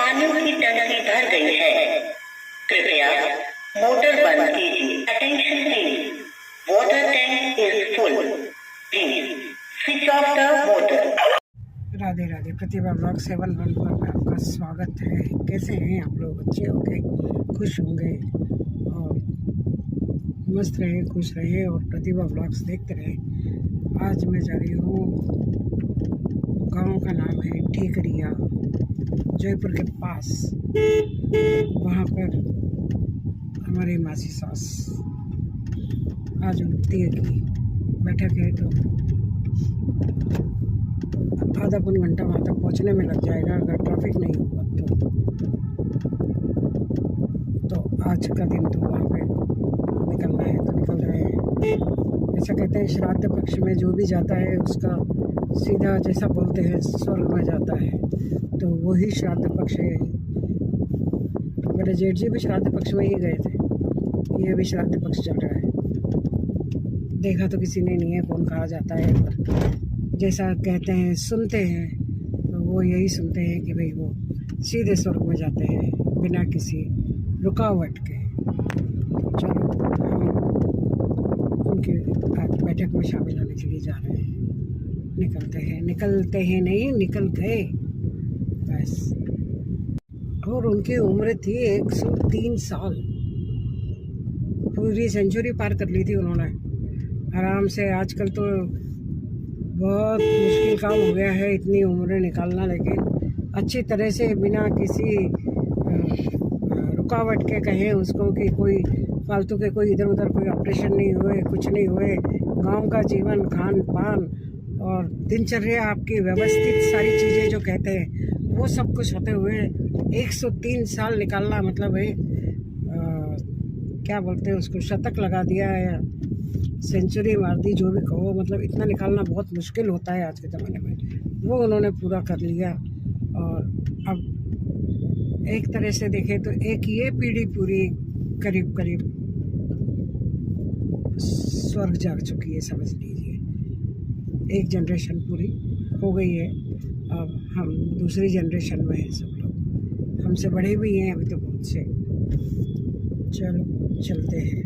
पानी की टंकी भर गई है। कृपया मोटर बंद कीजिए। Attention please, water tank is full. Please switch off the motor. Radhe Radhe. Pratibha blog 7 पर आपका स्वागत है। कैसे हैं आप लोग? अच्छे होंगे, खुश होंगे और मस्त रहे, खुश रहे और प्रतिभा ब्लॉग्स देखते रहे। आज मैं जा रही हूँ, गांव का नाम है ठीकरिया, जयपुर के पास। वहाँ पर हमारी मासी सास आज उठती है कि बैठक है, तो आधा पौन घंटा वहाँ तक पहुँचने में लग जाएगा अगर ट्रैफिक नहीं हुआ तो आज का दिन तो वहाँ पे निकलना है तो निकल रहे हैं। ऐसा कहते हैं श्राद्ध पक्ष में जो भी जाता है उसका सीधा, जैसा बोलते हैं, स्वर्ग में जाता है। तो वही श्राद्ध पक्ष है। मेरे जेठ जी भी श्राद्ध पक्ष में ही गए थे, ये भी श्राद्ध पक्ष चल रहा है। देखा तो किसी ने नहीं है कौन कहा जाता है, पर जैसा कहते हैं, सुनते हैं, तो वो यही सुनते हैं कि भाई वो सीधे स्वर्ग में जाते हैं बिना किसी रुकावट के। चलो, हम उनके बैठक में शामिल होने के लिए जा रहे हैं। निकलते हैं नहीं, निकल गए बस। और उनकी उम्र थी 103 साल। पूरी सेंचुरी पार कर ली थी उन्होंने आराम से। आजकल तो बहुत मुश्किल काम हो गया है इतनी उम्र निकालना, लेकिन अच्छी तरह से बिना किसी रुकावट के कहें उसको कि कोई फालतू के कोई इधर उधर कोई ऑपरेशन नहीं हुए, कुछ नहीं हुए। गांव का जीवन, खान पान और दिनचर्या आपकी व्यवस्थित, सारी चीज़ें जो कहते हैं वो सब कुछ होते हुए 103 साल निकालना, मतलब एक क्या बोलते हैं उसको, शतक लगा दिया है, सेंचुरी मार दी, जो भी कहो। मतलब इतना निकालना बहुत मुश्किल होता है आज के ज़माने में। वो उन्होंने पूरा कर लिया। और अब एक तरह से देखें तो एक ये पीढ़ी पूरी करीब करीब स्वर्ग जाग चुकी है, समझ लीजिए। एक जनरेशन पूरी हो गई है, अब हम दूसरी जनरेशन में हैं सब लोग। हमसे बड़े भी हैं अभी तो बहुत से। चलो चलते हैं।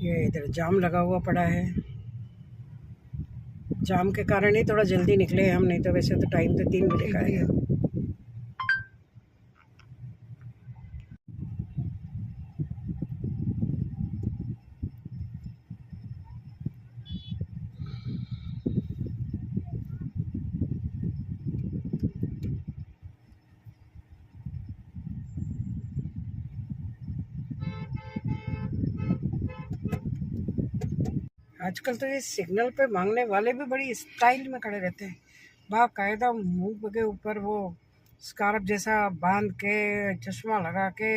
ये इधर जाम लगा हुआ पड़ा है, जाम के कारण ही थोड़ा जल्दी निकले हम, नहीं तो वैसे तो टाइम तो 3 बजे का है। आजकल तो ये सिग्नल पे मांगने वाले भी बड़ी स्टाइल में खड़े रहते हैं, बाकायदा मुंह के ऊपर वो स्कार्फ जैसा बांध के, चश्मा लगा के।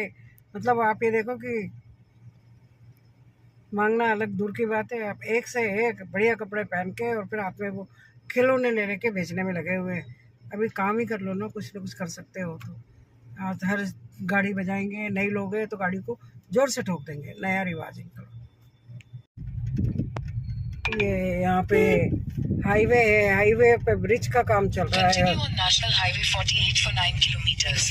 मतलब आप ये देखो कि मांगना अलग दूर की बात है, आप एक से एक बढ़िया कपड़े पहन के और फिर हाथ में वो खिलौने ले के बेचने में लगे हुए हैं। अभी काम ही कर लो ना, कुछ न कुछ कर सकते हो तो। आप हर गाड़ी बजाएंगे, नहीं लोगे तो गाड़ी को जोर से ठोक देंगे, नया रिवाज है। ये यहाँ पे हाईवे है, हाईवे पे ब्रिज का काम चल रहा है। National highway 48 for 9 kilometers.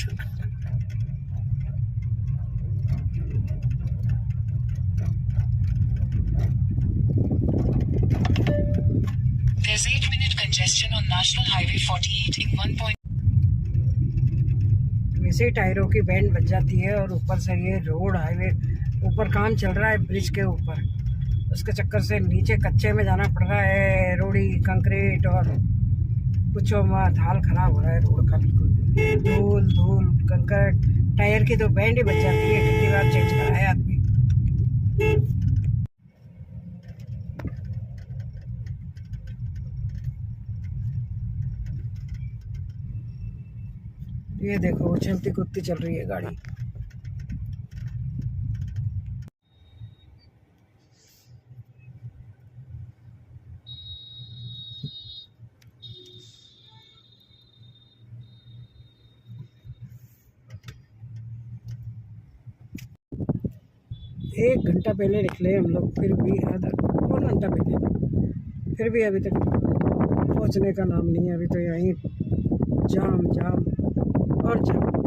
There's 8-minute congestion on National Highway 48 in 1. वैसे ही टायरों की बैंड बज जाती है और ऊपर से ये रोड हाईवे ऊपर काम चल रहा है ब्रिज के ऊपर, उसके चक्कर से नीचे कच्चे में जाना पड़ रहा है। रोड़ी, कंक्रीट और कुछ मत, हाल खराब हो रहा है रोड का बिल्कुल। धूल कंकड़, टायर की तो बैंड ही बच जाती है, कितनी बार चेंज कराया आदमी। ये देखो चलती कुत्ती चल रही है गाड़ी। एक घंटा पहले निकले हम लोग, फिर भी आधा पौन घंटा पहले, फिर भी अभी तक पहुंचने का नाम नहीं है। अभी तो यहीं जाम जाम और जाम।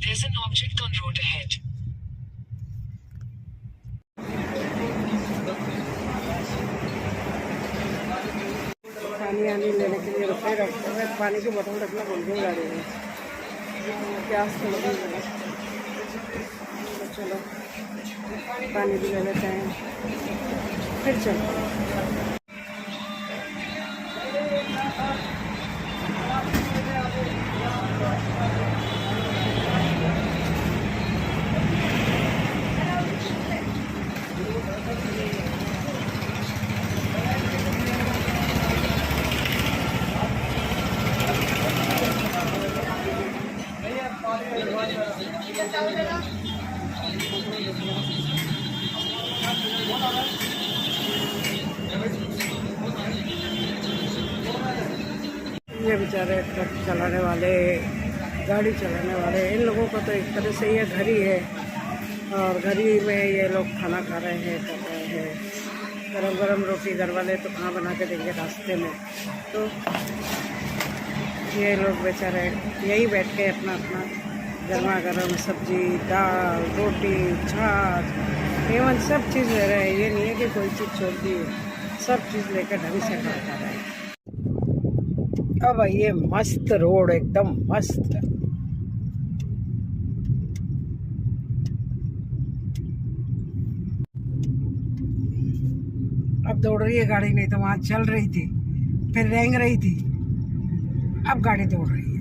There's an object on road ahead. पानी आनी लेने के लिए रुके रास्ते में, पानी की बोतल रखना भूल गई गाड़ी में, प्यास तो लगी है। तो चलो पानी भी ले लेते हैं, फिर चलो। ये बेचारे ट्रक चलाने वाले, गाड़ी चलाने वाले, इन लोगों को तो एक तरह से ये घर ही है, और घर ही में ये लोग खाना खा रहे हैं, कर रहे हैं। गरम गरम रोटी घर वाले तो कहाँ बना के देंगे रास्ते में, तो ये लोग बेचारे यहीं बैठ के अपना अपना गर्मा गर्म सब्जी, दाल, रोटी, छाछ, एवं सब चीज़ ले रहे हैं। ये नहीं है कि कोई चीज़ छोड़ दी, सब चीज़ लेकर ढंग से खा रहे हैं। अब ये मस्त रोड, एकदम मस्त। अब दौड़ रही है गाड़ी, नहीं तो वहां चल रही थी, फिर रेंग रही थी, अब गाड़ी दौड़ रही है।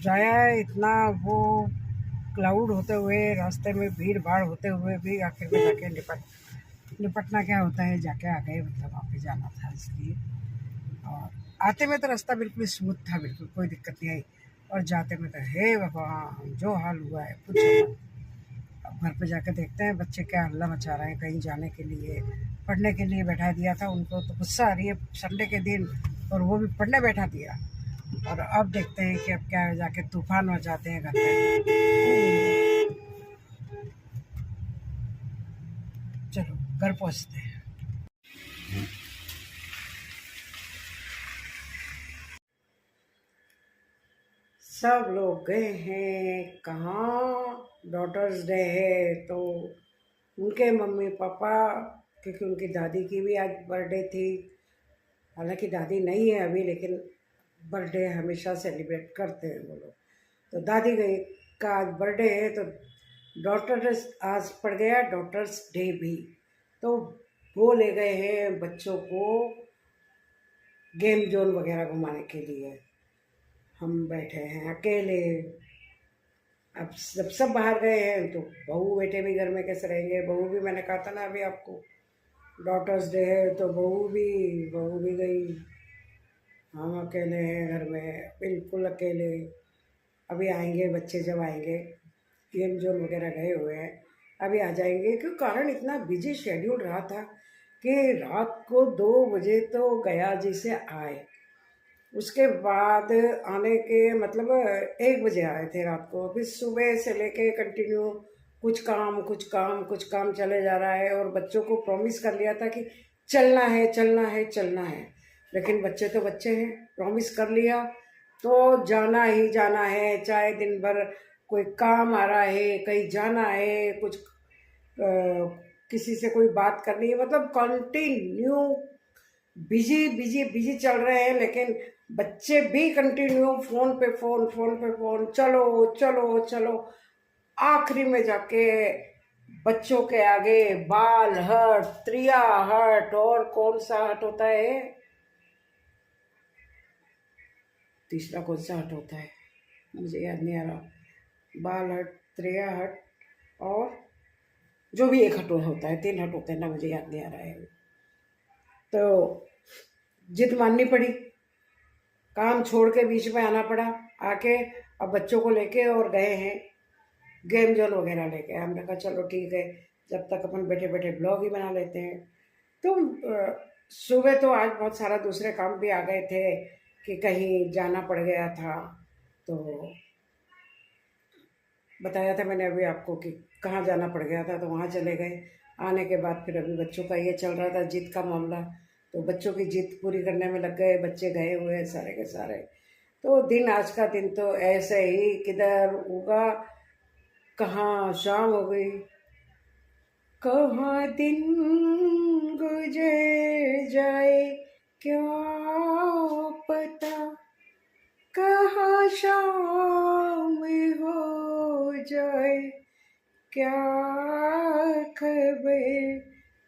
जाया इतना वो क्लाउड होते हुए, रास्ते में भीड़ भाड़ होते हुए भी आखिर में जाके निपटना क्या होता है, जाके आ गए, मतलब वहाँ पे जाना था इसलिए। और आते में तो रास्ता बिल्कुल स्मूथ था, बिल्कुल कोई दिक्कत नहीं आई, और जाते में तो हे भगवान जो हाल हुआ है कुछ। अब घर पे जाके देखते हैं बच्चे क्या हल्ला मचा रहे हैं, कहीं जाने के लिए, पढ़ने के लिए बैठा दिया था उनको, तो गुस्सा आ रही है संडे के दिन, और वो भी पढ़ने बैठा दिया। और अब देखते हैं कि अब क्या जाके तूफान मचाते हैं घर पे। चलो घर पहुंचते हैं। सब लोग गए हैं कहाँ, डॉटर्स डे है तो उनके मम्मी पापा, क्योंकि उनकी दादी की भी आज बर्थडे थी। हालांकि दादी नहीं है अभी, लेकिन बर्थडे हमेशा सेलिब्रेट करते हैं वो लोग। तो दादी गई का आज बर्थडे है, तो डॉटर्स आज पड़ गया डॉटर्स डे भी, तो वो ले गए हैं बच्चों को गेम जोन वगैरह घुमाने के लिए। हम बैठे हैं अकेले। अब सब बाहर गए हैं, तो बहू बेटे भी घर में कैसे रहेंगे। बहू भी, मैंने कहा था ना अभी आपको, डॉटर्स डे है तो बहू भी गई। हम अकेले हैं घर में, बिल्कुल अकेले। अभी आएंगे बच्चे, जब आएंगे, गेम जोन वगैरह गए हुए हैं, अभी आ जाएंगे। क्यों, कारण इतना बिजी शेड्यूल रहा था कि रात को 2 बजे तो गया जी से आए, उसके बाद आने के मतलब 1 बजे आए थे रात को। फिर सुबह से लेके कंटिन्यू कुछ काम चले जा रहा है। और बच्चों को प्रॉमिस कर लिया था कि चलना है, लेकिन बच्चे तो बच्चे हैं, प्रॉमिस कर लिया तो जाना ही जाना है। चाहे दिन भर कोई काम आ रहा है, कहीं जाना है, कुछ किसी से कोई बात करनी है, मतलब कंटिन्यू बिजी चल रहे हैं। लेकिन बच्चे भी कंटिन्यू फोन पे फोन, चलो। आखिरी में जाके बच्चों के आगे बाल हट, त्रिया हट, और कौन सा हट होता है, तीसरा कौन सा हट होता है मुझे याद नहीं आ रहा। बाल हट, त्रिया हट, और जो भी एक हट होता है, 3 हट होते हैं ना, मुझे याद नहीं आ रहा है। तो जिद माननी पड़ी, काम छोड़ के बीच में आना पड़ा। आके अब बच्चों को लेके और गए हैं गेम जोन वगैरह लेके। हमने कहा चलो ठीक है, जब तक अपन बैठे बैठे ब्लॉग ही बना लेते हैं। तो सुबह तो आज बहुत सारा दूसरे काम भी आ गए थे कि कहीं जाना पड़ गया था, तो बताया था मैंने अभी आपको कि कहाँ जाना पड़ गया था, तो वहाँ चले गए। आने के बाद फिर अभी बच्चों का ये चल रहा था जिद का मामला, तो बच्चों की जिद पूरी करने में लग गए। बच्चे गए हुए हैं सारे के सारे। तो दिन, आज का दिन तो ऐसे ही किधर होगा, कहाँ शाम हो गई, कहाँ दिन गुजर जाए क्या पता, कहाँ शाम हो जाए क्या खबर,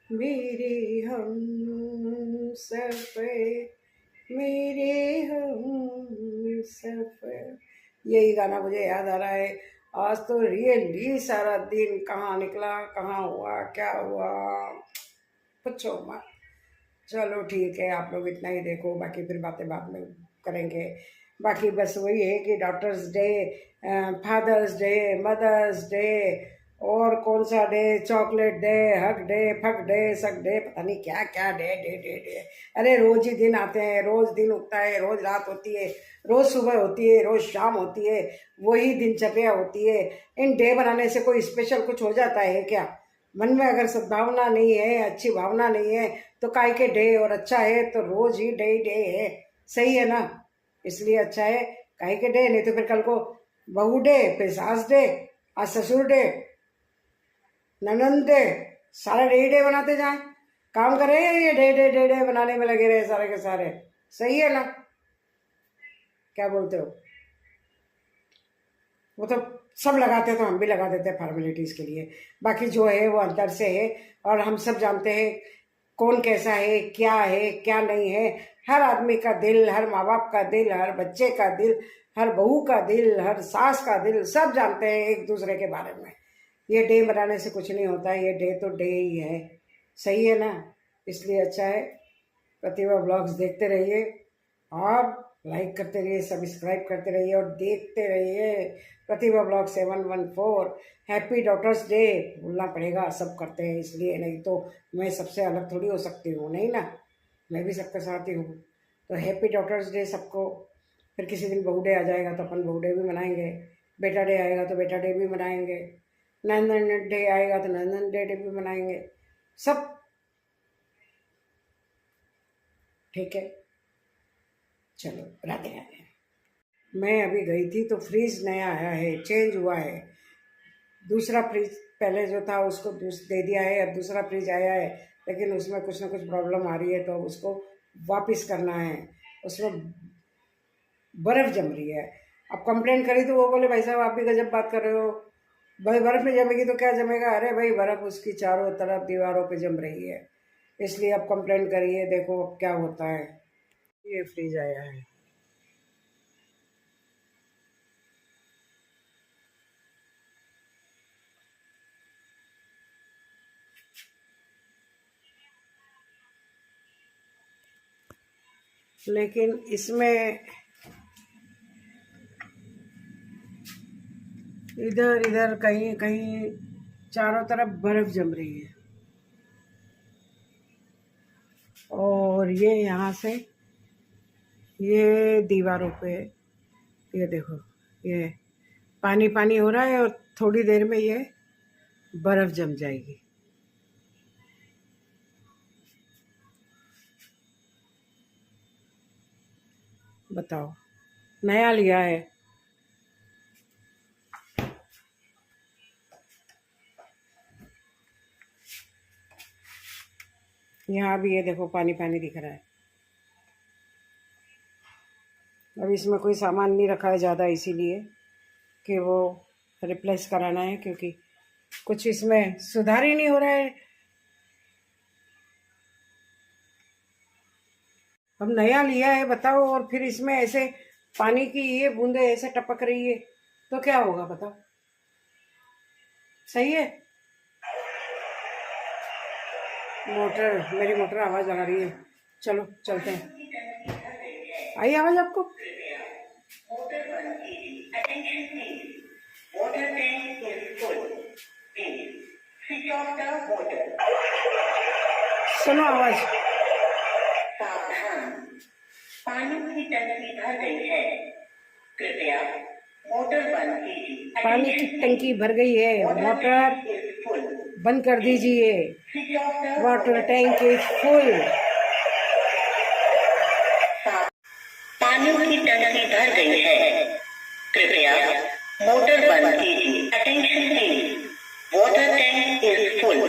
मेरे हम सफर, मेरे हम सफर। यही गाना मुझे याद आ रहा है। आज तो रियली सारा दिन कहाँ निकला, कहाँ हुआ, क्या हुआ, पूछो मत। चलो ठीक है, आप लोग इतना ही देखो, बाकी फिर बातें बाद में करेंगे। बाकी बस वही है कि doctors day, fathers day, mothers day, और कौन सा day, chocolate day, hug day, fuck day, suck day, पता नहीं क्या क्या डे डे डे डे। अरे रोज ही दिन आते हैं, रोज दिन उगता है, रोज रात होती है, रोज सुबह होती है, रोज शाम होती है, वही दिनचर्या होती है। इन डे बनाने से कोई स्पेशल कुछ हो जाता है क्या? मन में अगर सद्भावना नहीं है, अच्छी भावना नहीं है, तो काय के डे, और अच्छा है तो रोज ही डे डे है, सही है ना? इसलिए अच्छा है काय के डे, नहीं तो फिर कल को बहू डे, फिर सास डे, आज ससुर डे, ननंद डे, सारे डे डे बनाते जाए। काम करे ये डे डे डे डे बनाने में लगे रहे सारे के सारे, सही है ना? क्या बोलते हो? वो तो सब लगाते तो हम भी लगा देते फॉर्मेलिटीज़ के लिए। बाकी जो है वो अंदर से है, और हम सब जानते हैं कौन कैसा है, क्या नहीं है। हर आदमी का दिल, हर माँ बाप का दिल, हर बच्चे का दिल, हर बहू का दिल, हर सास का दिल, सब जानते हैं एक दूसरे के बारे में। ये डे बनाने से कुछ नहीं होता, ये डे तो डे ही है, सही है ना? इसलिए अच्छा है, प्रतिभा ब्लॉग्स देखते रहिए, और लाइक करते रहिए, सब्सक्राइब करते रहिए, और देखते रहिए प्रतिभा ब्लॉग 714। हैप्पी डॉटर्स डे बोलना पड़ेगा, सब करते हैं इसलिए, नहीं तो मैं सबसे अलग थोड़ी हो सकती हूँ, नहीं ना? मैं भी सबके साथ ही हूँ। तो हैप्पी डॉटर्स डे सबको। फिर किसी दिन बहू डे आ जाएगा तो अपन बहू डे भी मनाएंगे, बेटा डे आएगा तो बेटा डे भी मनाएंगे, नंदन डे आएगा तो नंदन डे भी मनाएंगे, सब ठीक है। चलो राधे राधे। मैं अभी गई थी तो फ्रिज नया आया है, चेंज हुआ है। दूसरा फ्रिज पहले जो था उसको दे दिया है, अब दूसरा फ्रिज आया है, लेकिन उसमें कुछ ना कुछ प्रॉब्लम आ रही है, तो उसको वापस करना है। उसमें बर्फ़ जम रही है। अब कंप्लेंट करी तो वो बोले भाई साहब आप भी गजब बात कर रहे हो, भाई बर्फ़ में जमेगी तो क्या जमेगा? अरे भाई बर्फ़ उसकी चारों तरफ दीवारों पे जम रही है, इसलिए अब कंप्लेंट करिए, देखो अब क्या होता है। ये फ्रिज आया है। लेकिन इसमें इधर इधर कहीं कहीं चारों तरफ बर्फ़ जम रही है, और ये यहाँ से ये दीवारों पे, ये देखो, ये पानी पानी हो रहा है, और थोड़ी देर में ये बर्फ़ जम जाएगी। बताओ, नया लिया है। यहाँ भी ये देखो पानी पानी दिख रहा है। अब इसमें कोई सामान नहीं रखा है ज़्यादा, इसीलिए कि वो रिप्लेस कराना है, क्योंकि कुछ इसमें सुधार ही नहीं हो रहा है। अब नया लिया है बताओ, और फिर इसमें ऐसे पानी की ये बूंदे ऐसे टपक रही है, तो क्या होगा बताओ? सही है? मेरी मोटर आवाज़ लगा रही है। चलो चलते हैं। आई आवाज़ आपको? मोटर बंद कीजिए, attention please, water tank is full, please switch off the motor. सुनो आवाज़। सावधान, पानी की टंकी भर गई है, कृपया मोटर बंद कीजिए। पानी की टंकी भर गई है, मोटर is full. बंद कर दीजिए। Switch off the water tank is full. पानी की टंकी भर गई है, कृपया मोटर बंद कीजिए। Attention please, water tank is full,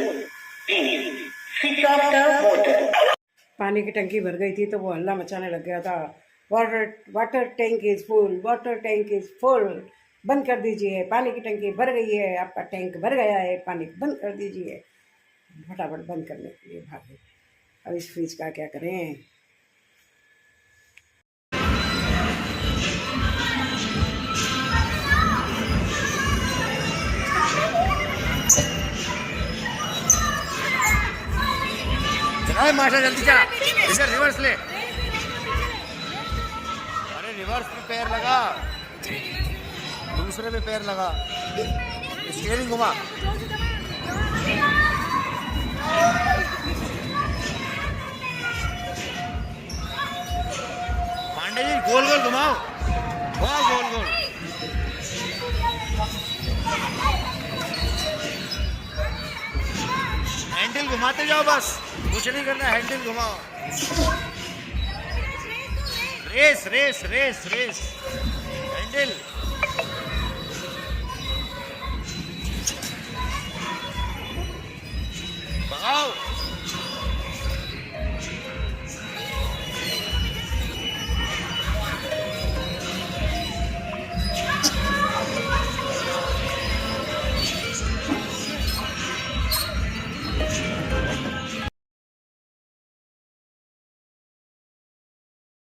please switch off the motor. पानी की टंकी भर गई थी तो वो हल्ला मचाने लग गया था। Water tank is full, water tank is full, बंद कर दीजिए, पानी की टंकी भर गई है, आपका टैंक भर गया है, पानी बंद कर दीजिए। फटाफट बंद करने के लिए भागे। अब इस फ्रिज का क्या करें? अरे माशा जल्दी जा, इधर रिवर्स ले। अरे रिवर्स पे पैर लगा, दूसरे पे पैर लगा, स्टीयरिंग घुमा। पांडे जी गोल गोल घुमाओ, बहुत गोल गोल। हैंडल घुमाते जाओ बस, कुछ नहीं करना, हैंडल घुमाओ। Race race race race, handle.